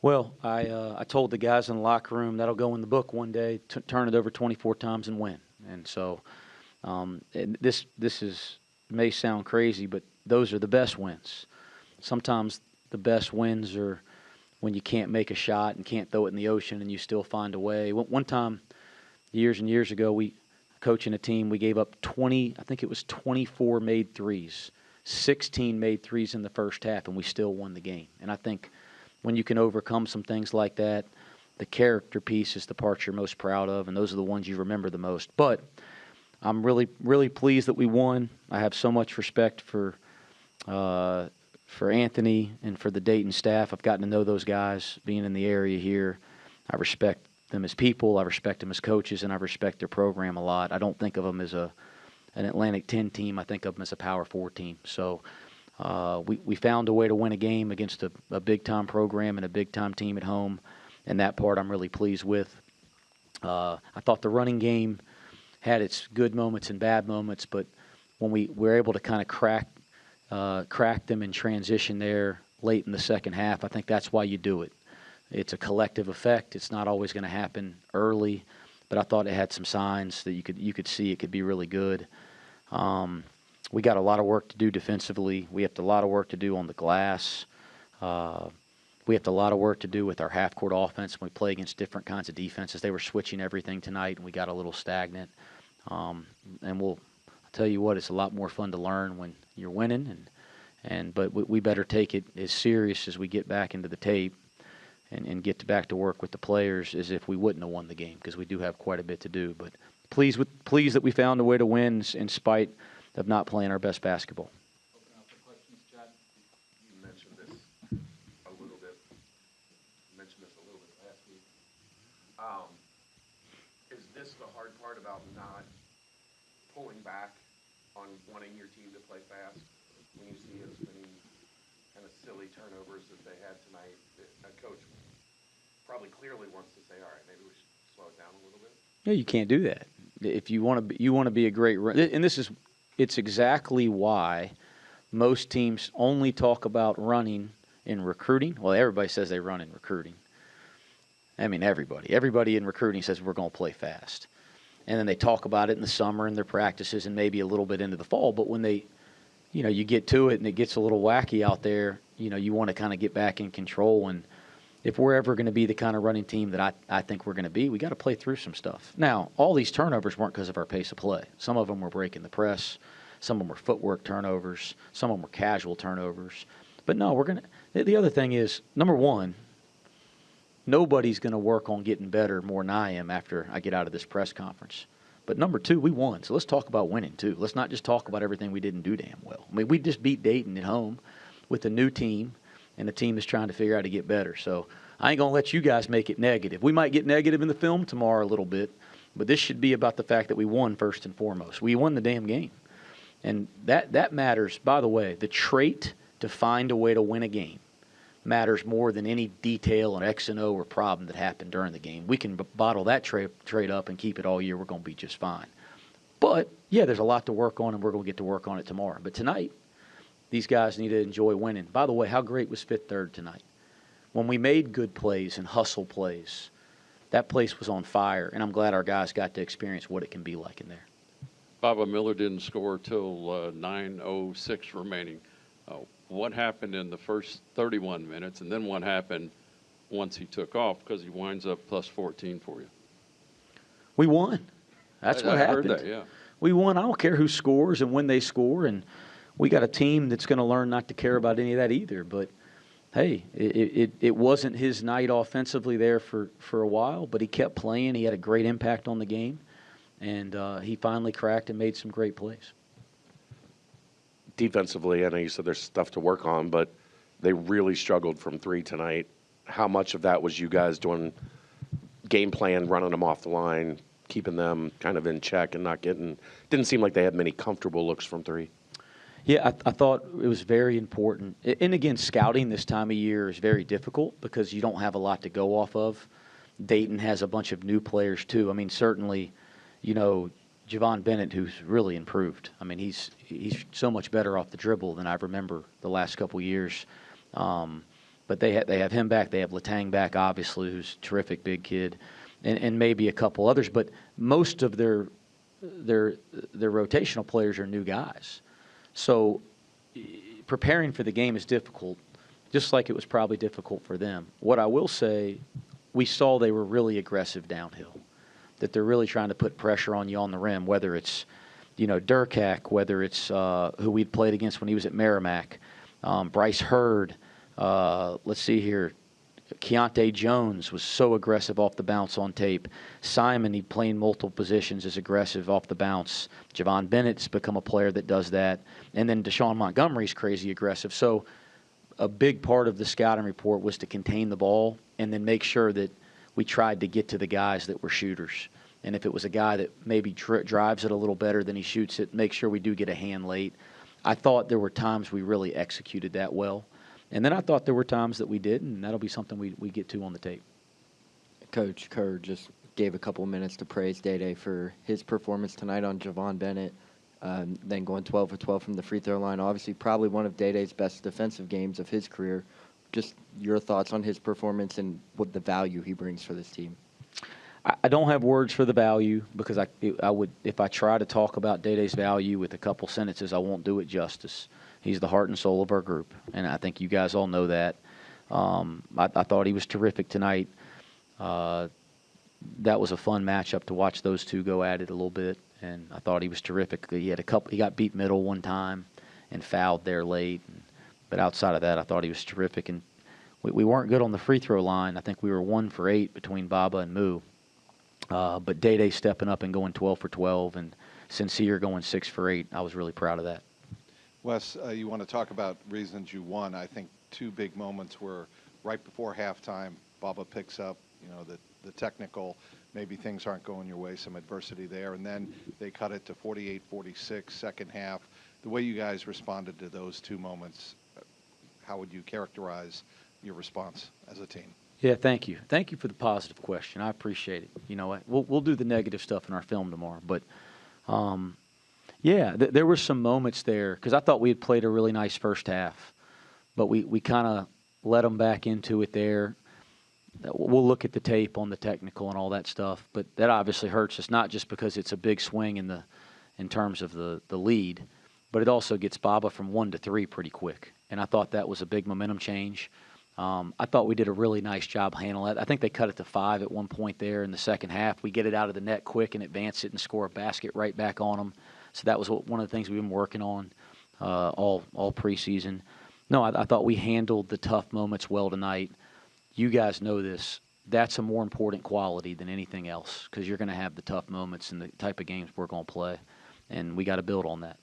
Well, I told the guys in the locker room that'll go in the book one day. Turn it over 24 times and win. And so and this is may sound crazy, but those are the best wins. Sometimes the best wins are when you can't make a shot and can't throw it in the ocean and you still find a way. One time, years and years ago, we coaching a team, we gave up 20, I think it was 24 made threes, 16 made threes in the first half, and we still won the game. And I think when you can overcome some things like that, the character piece is the part you're most proud of, and those are the ones you remember the most. But I'm really, really pleased that we won. I have so much respect for Anthony and for the Dayton staff. I've gotten to know those guys being in the area here. I respect them as people. I respect them as coaches, and I respect their program a lot. I don't think of them as an Atlantic 10 team. I think of them as a Power 4 team. So we found a way to win a game against a big-time program and a big-time team at home, and that part I'm really pleased with. I thought the running game had its good moments and bad moments, but when we were able to kind of crack them in transition there late in the second half, I think that's why you do it. It's a collective effect. It's not always going to happen early, but I thought it had some signs that you could see it could be really good. We got a lot of work to do defensively. We have a lot of work to do on the glass. We have a lot of work to do with our half-court offense when we play against different kinds of defenses. They were switching everything tonight, and we got a little stagnant. And I'll tell you what, it's a lot more fun to learn when you're winning. But we better take it as serious as we get back into the tape and get back to work with the players as if we wouldn't have won the game, because we do have quite a bit to do. But pleased that we found a way to win in spite of not playing our best basketball. Open up for questions, Chad. You mentioned this a little bit. You mentioned this a little bit last week. Is this the hard part about not pulling back on wanting your team to play fast? When you see as many kind of silly turnovers that they had tonight, a coach probably clearly wants to say, all right, maybe we should slow it down a little bit. No, you can't do that. If you want to be a great run, and it's exactly why most teams only talk about running in recruiting. Well, everybody says they run in recruiting. I mean, everybody in recruiting says we're going to play fast, and then they talk about it in the summer in their practices and maybe a little bit into the fall. But when you get to it and it gets a little wacky out there, you want to kind of get back in control. And if we're ever going to be the kind of running team that I think we're going to be, we got to play through some stuff. Now, all these turnovers weren't because of our pace of play. Some of them were breaking the press. Some of them were footwork turnovers. Some of them were casual turnovers. But no, the other thing is, number one, nobody's going to work on getting better more than I am after I get out of this press conference. But number two, we won. So let's talk about winning too. Let's not just talk about everything we didn't do damn well. I mean, we just beat Dayton at home with a new team and a team that's trying to figure out how to get better. So I ain't going to let you guys make it negative. We might get negative in the film tomorrow a little bit, but this should be about the fact that we won first and foremost. We won the damn game. And that matters. By the way, the trait to find a way to win a game matters more than any detail on X and O or problem that happened during the game. We can bottle that trait up and keep it all year. We're going to be just fine. But, yeah, there's a lot to work on, and we're going to get to work on it tomorrow. But tonight, these guys need to enjoy winning. By the way, how great was Fifth Third tonight? When we made good plays and hustle plays, that place was on fire, and I'm glad our guys got to experience what it can be like in there. Baba Miller didn't score till 9:06 remaining. What happened in the first 31 minutes, and then what happened once he took off, because he winds up plus 14 for you? We won. That's what happened. I heard that, yeah. We won. I don't care who scores and when they score, and we got a team that's going to learn not to care about any of that either. But, hey, it wasn't his night offensively there for a while, but he kept playing. He had a great impact on the game, and he finally cracked and made some great plays. Defensively, I know you said there's stuff to work on, but they really struggled from three tonight. How much of that was you guys doing game plan, running them off the line, keeping them kind of in check and not getting – didn't seem like they had many comfortable looks from three. Yeah, I thought it was very important. And, again, scouting this time of year is very difficult because you don't have a lot to go off of. Dayton has a bunch of new players too. I mean, certainly, Javon Bennett, who's really improved. I mean, he's so much better off the dribble than I remember the last couple years. But they have him back. They have Letang back, obviously, who's a terrific big kid, and maybe a couple others. But most of their rotational players are new guys. So preparing for the game is difficult, just like it was probably difficult for them. What I will say, we saw they were really aggressive downhill, that they're really trying to put pressure on you on the rim, whether it's, Durkak, whether it's who we'd played against when he was at Merrimack, Bryce Hurd, let's see here, Keontae Jones was so aggressive off the bounce on tape. Simon, he playing multiple positions, is aggressive off the bounce. Javon Bennett's become a player that does that. And then Deshaun Montgomery's crazy aggressive. So a big part of the scouting report was to contain the ball and then make sure that we tried to get to the guys that were shooters. And if it was a guy that maybe drives it a little better than he shoots it, make sure we do get a hand late. I thought there were times we really executed that well. And then I thought there were times that we didn't, and that'll be something we get to on the tape. Coach Kerr just gave a couple minutes to praise Dayday for his performance tonight on Javon Bennett, then going 12 for 12 from the free throw line. Obviously, probably one of Dayday's best defensive games of his career. Just your thoughts on his performance and what the value he brings for this team. I don't have words for the value because I would, if I try to talk about Dayday's value with a couple sentences, I won't do it justice. He's the heart and soul of our group, and I think you guys all know that. I thought he was terrific tonight. That was a fun matchup to watch those two go at it a little bit, and I thought he was terrific. He got beat middle one time and fouled there late, but outside of that, I thought he was terrific. And we weren't good on the free throw line. I think we were 1 for 8 between Baba and Moo. But Dayday stepping up and going 12 for 12, and Sincere going 6 for 8. I was really proud of that. Wes, you want to talk about reasons you won. I think 2 big moments were right before halftime. Baba picks up, the technical, maybe things aren't going your way, some adversity there. And then they cut it to 48-46, second half. The way you guys responded to those 2 moments, how would you characterize your response as a team? Yeah, thank you. Thank you for the positive question. I appreciate it. We'll do the negative stuff in our film tomorrow. But, there were some moments there because I thought we had played a really nice first half. But we kind of let them back into it there. We'll look at the tape on the technical and all that stuff. But that obviously hurts us, not just because it's a big swing in terms of the lead, but it also gets Baba from 1 to 3 pretty quick. And I thought that was a big momentum change. I thought we did a really nice job handling it. I think they cut it to 5 at one point there in the second half. We get it out of the net quick and advance it and score a basket right back on them. So that was one of the things we've been working on all preseason. No, I thought we handled the tough moments well tonight. You guys know this. That's a more important quality than anything else because you're going to have the tough moments and the type of games we're going to play, and we got to build on that.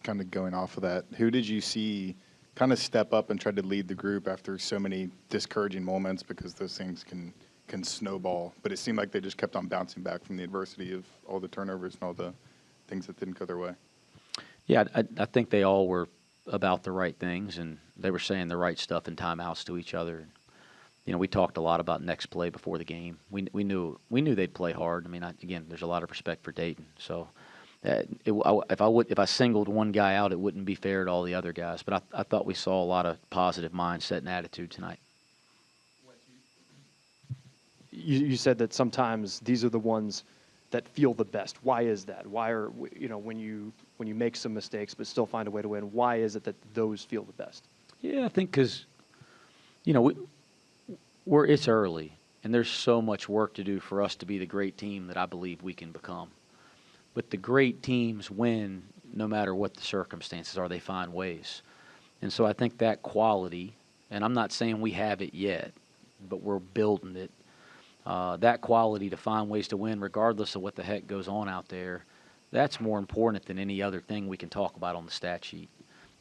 Kind of going off of that, who did you see kind of step up and try to lead the group after so many discouraging moments because those things can snowball? But it seemed like they just kept on bouncing back from the adversity of all the turnovers and all the things that didn't go their way. Yeah, I think they all were about the right things, and they were saying the right stuff in timeouts to each other. We talked a lot about next play before the game. We knew they'd play hard. I mean, again, there's a lot of respect for Dayton. So if I singled one guy out, it wouldn't be fair to all the other guys. But I thought we saw a lot of positive mindset and attitude tonight. You said that sometimes these are the ones that feel the best. Why is that? Why are when you make some mistakes but still find a way to win? Why is it that those feel the best? Yeah, I think because it's early and there's so much work to do for us to be the great team that I believe we can become. But the great teams win no matter what the circumstances are. They find ways. And so I think that quality, and I'm not saying we have it yet, but we're building it, that quality to find ways to win regardless of what the heck goes on out there, that's more important than any other thing we can talk about on the stat sheet.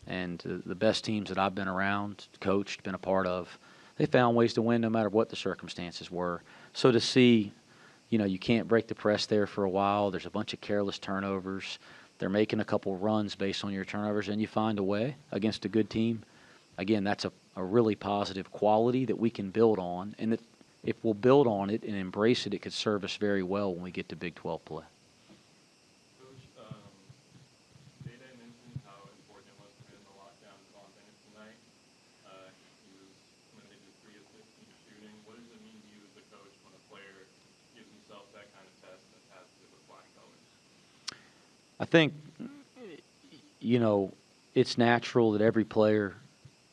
And the best teams that I've been around, coached, been a part of, they found ways to win no matter what the circumstances were. So to see, you can't break the press there for a while. There's a bunch of careless turnovers. They're making a couple runs based on your turnovers, and you find a way against a good team. Again, that's a really positive quality that we can build on, and that if we'll build on it and embrace it, it could serve us very well when we get to Big 12 play. Coach, Dayday mentioned how important it was to be in the lockdown on Bennett tonight. He was coming think, it's natural that every player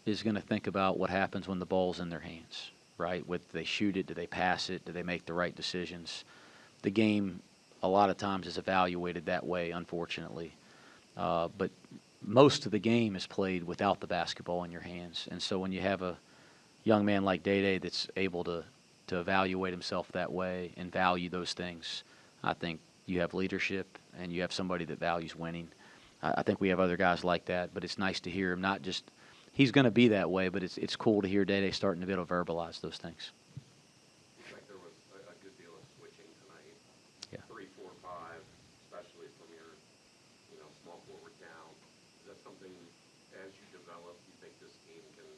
is going to think about what happens when the ball's in their hands, right? Do they shoot it? Do they pass it? Do they make the right decisions? The game, a lot of times, is evaluated that way, unfortunately. But most of the game is played without the basketball in your hands. And so when you have a young man like Dayday that's able to evaluate himself that way and value those things, I think you have leadership and you have somebody that values winning. I think we have other guys like that, but it's nice to hear him not just – he's going to be that way, but it's cool to hear Dayday starting to be able to verbalize those things. Like there was a good deal of switching tonight. Yeah. 3, 4, 5, especially from your, small forward down. Is that something, as you develop, you think this team can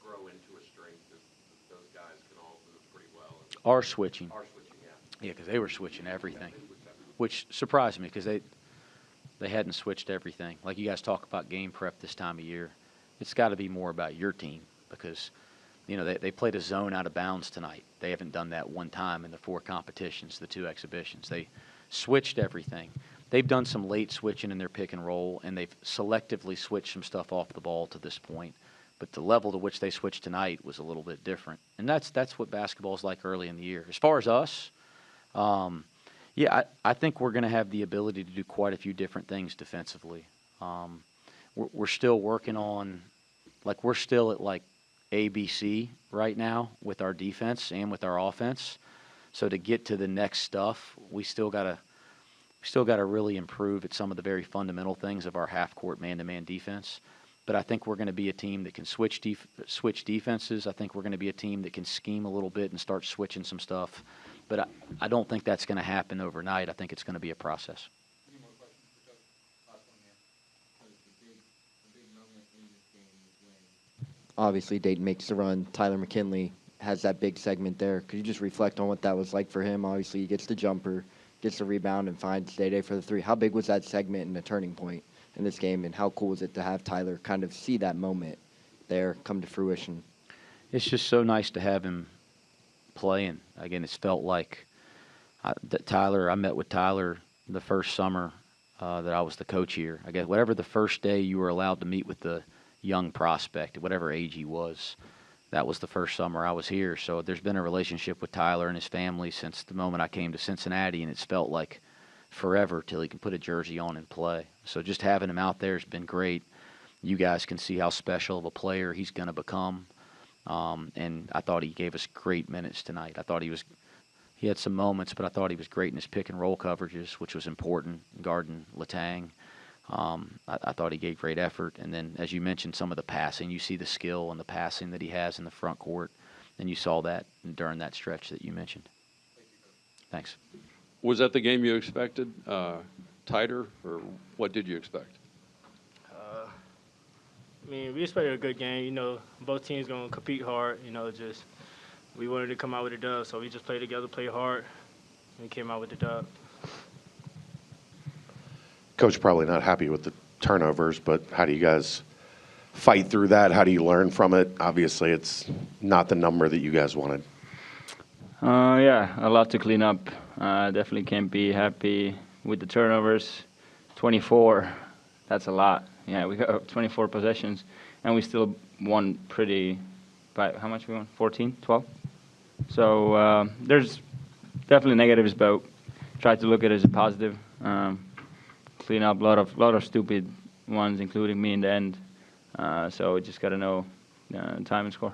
grow into a strength that those guys can all move pretty well? Are switching. Are switching, yeah. Yeah, because they were switching everything, which surprised me because they hadn't switched everything. Like you guys talk about game prep this time of year, it's got to be more about your team because, they played a zone out of bounds tonight. They haven't done that one time in the 4 competitions, the 2 exhibitions. They switched everything. They've done some late switching in their pick and roll, and they've selectively switched some stuff off the ball to this point. But the level to which they switched tonight was a little bit different. And that's what basketball is like early in the year. As far as us, I think we're going to have the ability to do quite a few different things defensively. We're still working on, we're still at ABC right now with our defense and with our offense. So to get to the next stuff, we still got to really improve at some of the very fundamental things of our half-court man-to-man defense. But I think we're going to be a team that can switch defenses. I think we're going to be a team that can scheme a little bit and start switching some stuff. But I don't think that's going to happen overnight. I think it's going to be a process. Any more questions for Coach? Last one here. The big moment in this game is when Obviously, Dayton makes the run. Tyler McKinley has that big segment there. Could you just reflect on what that was like for him? Obviously, he gets the jumper, gets the rebound, and finds Dayday for the 3. How big was that segment and a turning point in this game, and how cool was it to have Tyler kind of see that moment there come to fruition? It's just so nice to have him playing. Again, it's felt like I met with Tyler the first summer that I was the coach here. I guess whatever the first day you were allowed to meet with the young prospect, at whatever age he was, that was the first summer I was here. So there's been a relationship with Tyler and his family since the moment I came to Cincinnati, and it's felt like forever till he can put a jersey on and play. So just having him out there has been great. You guys can see how special of a player he's going to become. And I thought he gave us great minutes tonight. I thought he had some moments, but I thought he was great in his pick and roll coverages, which was important, guarding Letang. I thought he gave great effort. And then, as you mentioned, some of the passing, you see the skill and the passing that he has in the front court, and you saw that during that stretch that you mentioned. Thanks. Was that the game you expected? Tighter, or what did you expect? We expected a good game. Both teams going to compete hard. Just we wanted to come out with a dub, so we just played together, played hard, and came out with the dub. Coach probably not happy with the turnovers, but how do you guys fight through that? How do you learn from it? Obviously, it's not the number that you guys wanted. Yeah, a lot to clean up. Definitely can't be happy with the turnovers. 24, that's a lot. Yeah, we got 24 possessions, and we still won by how much we won? 14, 12? So there's definitely negatives, but try to look at it as a positive. Clean up a lot of stupid ones, including me in the end. So we just got to know time and score.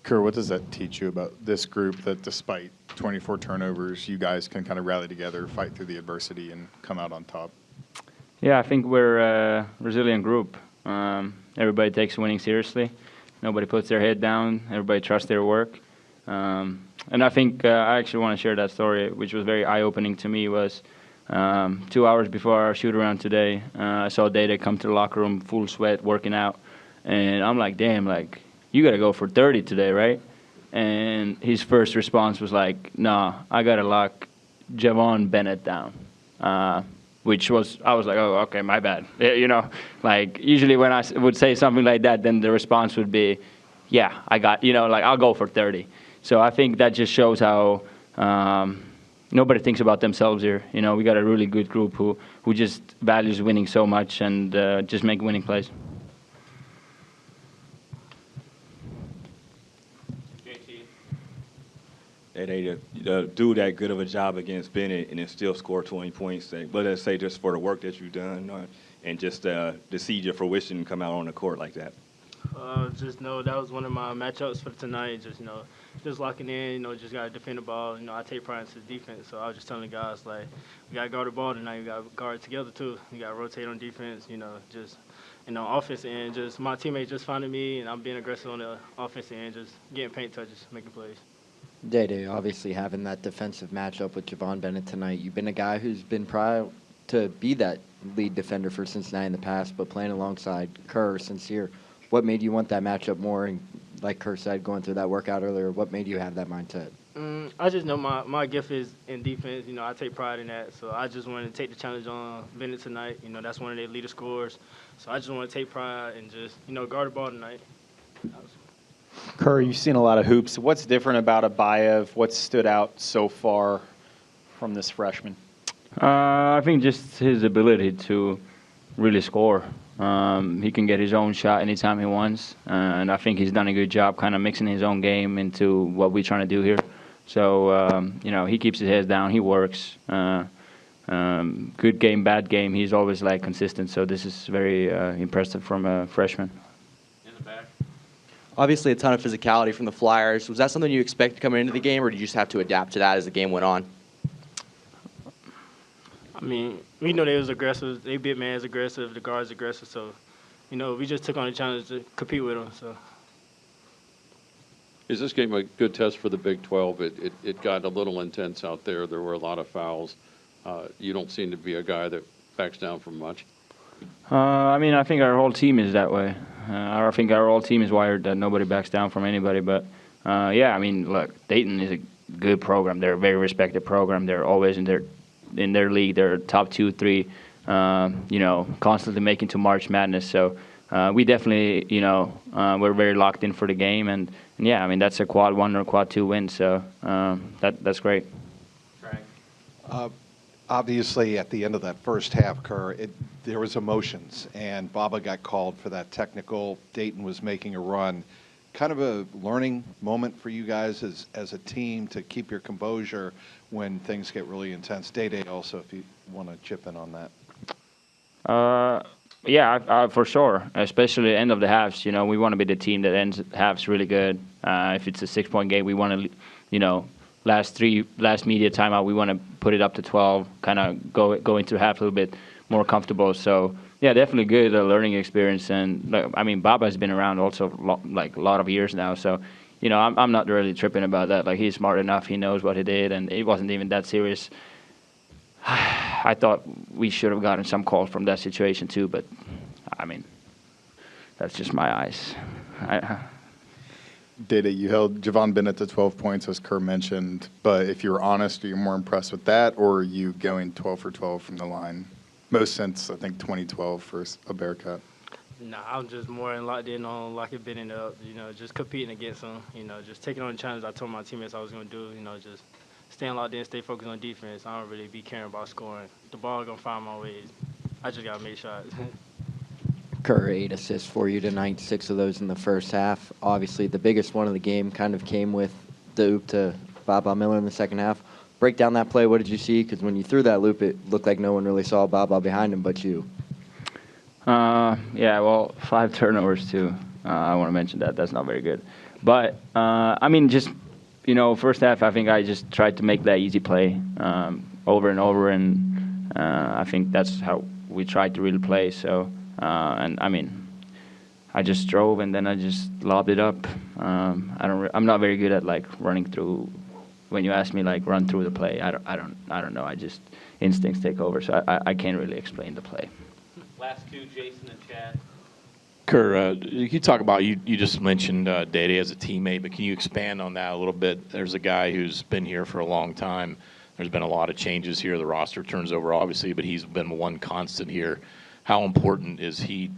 Kerr, what does that teach you about this group that despite 24 turnovers, you guys can kind of rally together, fight through the adversity, and come out on top? Yeah, I think we're a resilient group. Everybody takes winning seriously. Nobody puts their head down. Everybody trusts their work. And I think I actually want to share that story, which was very eye-opening to me, was 2 hours before our shoot-around today, I saw Dayday come to the locker room full sweat, working out. And I'm like, damn, you got to go for 30 today, right? And his first response was like, nah, I got to lock Javon Bennett down. I was like, oh, okay, my bad. Usually when I would say something like that, then the response would be, yeah, I got, I'll go for 30. So I think that just shows how nobody thinks about themselves here. You know, we got a really good group who just values winning so much and just make winning plays. They do that good of a job against Bennett and then still score 20 points. But let's say just for the work that you've done and just to see your fruition come out on the court like that. Just know that was one of my matchups for tonight. Just locking in. Just gotta defend the ball. I take pride in the defense. So I was just telling the guys like, we gotta guard the ball tonight. We gotta guard it together too. We gotta rotate on defense. Offense end. Just my teammates just finding me, and I'm being aggressive on the offensive end. Just getting paint touches, making plays. Dayday, obviously having that defensive matchup with Javon Bennett tonight. You've been a guy who's been proud to be that lead defender for Cincinnati in the past, but playing alongside Kerr since here. What made you want that matchup more? And like Kerr said, going through that workout earlier, what made you have that mindset? I just know my gift is in defense. I take pride in that. So I just wanted to take the challenge on Bennett tonight. That's one of their leader scorers. So I just want to take pride and just, guard the ball tonight. Kerr, you've seen a lot of hoops. What's different about Abayev? What's stood out so far from this freshman? I think just his ability to really score. He can get his own shot anytime he wants, and I think he's done a good job kind of mixing his own game into what we're trying to do here. So, he keeps his head down. He works. Good game, bad game. He's always consistent. So this is very impressive from a freshman. In the back. Obviously, a ton of physicality from the Flyers. Was that something you expected coming into the game, or did you just have to adapt to that as the game went on? I mean, we know they was aggressive. They big man's aggressive. The guard's aggressive. So, we just took on the challenge to compete with them. So. Is this game a good test for the Big 12? It got a little intense out there. There were a lot of fouls. You don't seem to be a guy that backs down from much. I think our whole team is that way. I think our whole team is wired that nobody backs down from anybody. But, look, Dayton is a good program. They're a very respected program. They're always in their league. They're top 2, 3, constantly making to March Madness. So we definitely, we're very locked in for the game. And that's a quad 1 or quad 2 win. So that's great. Obviously, at the end of that first half, Kerr, there was emotions, and Baba got called for that technical. Dayton was making a run. Kind of a learning moment for you guys as a team to keep your composure when things get really intense. Dayday also, if you want to chip in on that. For sure, especially end of the halves. We want to be the team that ends halves really good. If it's a 6-point game, we want to, last media timeout, we want to put it up to 12, kind of go into half a little bit more comfortable. So, yeah, definitely good learning experience. And, Baba has been around also, a lot of years now. So, I'm not really tripping about that. He's smart enough. He knows what he did, and it wasn't even that serious. I thought we should have gotten some calls from that situation too, but, that's just my eyes. Dayday, you held Javon Bennett to 12 points, as Kerr mentioned. But if you're honest, are you more impressed with that, or are you going 12 for 12 from the line? Most since, I think, 2012 for a Bearcat. Nah, I'm just more locked in on locking Bennett up, just competing against him, just taking on the challenge I told my teammates I was going to do, just staying locked in, stay focused on defense. I don't really be caring about scoring. The ball going to find my ways. I just got to make shots. Kerr, 8 assists for you tonight, 6 of those in the first half. Obviously, the biggest one of the game kind of came with the oop to Baba Miller in the second half. Break down that play. What did you see? Because when you threw that loop, it looked like no one really saw Baba behind him but you. 5 turnovers too. I want to mention that. That's not very good. But, first half, I think I just tried to make that easy play over and over, and I think that's how we tried to really play. So, I just drove and then I just lobbed it up. I'm not very good at running through. When you ask me run through the play, I don't know. I just instincts take over, so I can't really explain the play. Last two, Jason and Chad. Kerr, you talk about you just mentioned Dayday as a teammate, but can you expand on that a little bit? There's a guy who's been here for a long time. There's been a lot of changes here. The roster turns over, obviously, but he's been one constant here. How important is he?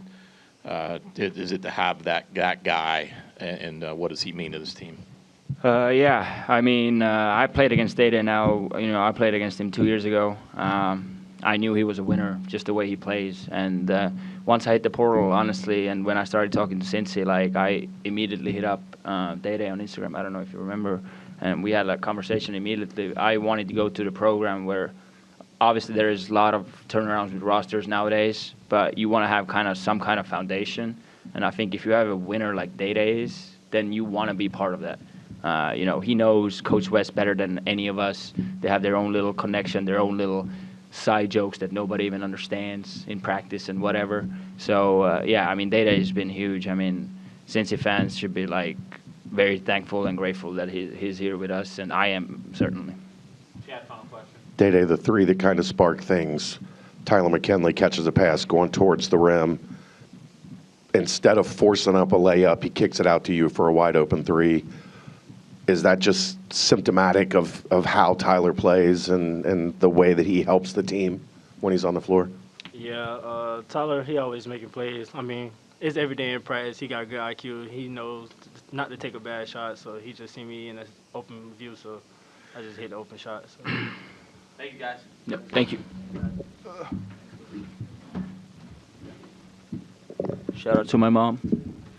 Is it to have that guy, and what does he mean to this team? Yeah, I mean, I played against Dayday now. I played against him 2 years ago. I knew he was a winner just the way he plays. And once I hit the portal, honestly, and when I started talking to Cincy, like, I immediately hit up Dayday on Instagram. I don't know if you remember. And we had a conversation immediately. I wanted to go to the program where obviously there is a lot of turnarounds with rosters nowadays, but you want to have some kind of foundation. And I think if you have a winner like Dayday is, then you want to be part of that. He knows Coach West better than any of us. They have their own little connection, their own little side jokes that nobody even understands in practice and whatever. So, yeah, I mean, Dayday has been huge. I mean, Cincy fans should be, like, very thankful and grateful that he's here with us, and I am, certainly. Chad, final question. Dayday, the three that kind of spark things. Tyler McKinley catches a pass going towards the rim. Instead of forcing up a layup, he kicks it out to you for a wide open three. Is that just symptomatic of how Tyler plays and the way that he helps the team when he's on the floor? Yeah, Tyler, he always making plays. I mean, it's every day in practice. He got good IQ. He knows not to take a bad shot, so he just see me in an open view, so I just hit the open shot. So. Thank you, guys. Yep, thank you. Shout out to my mom.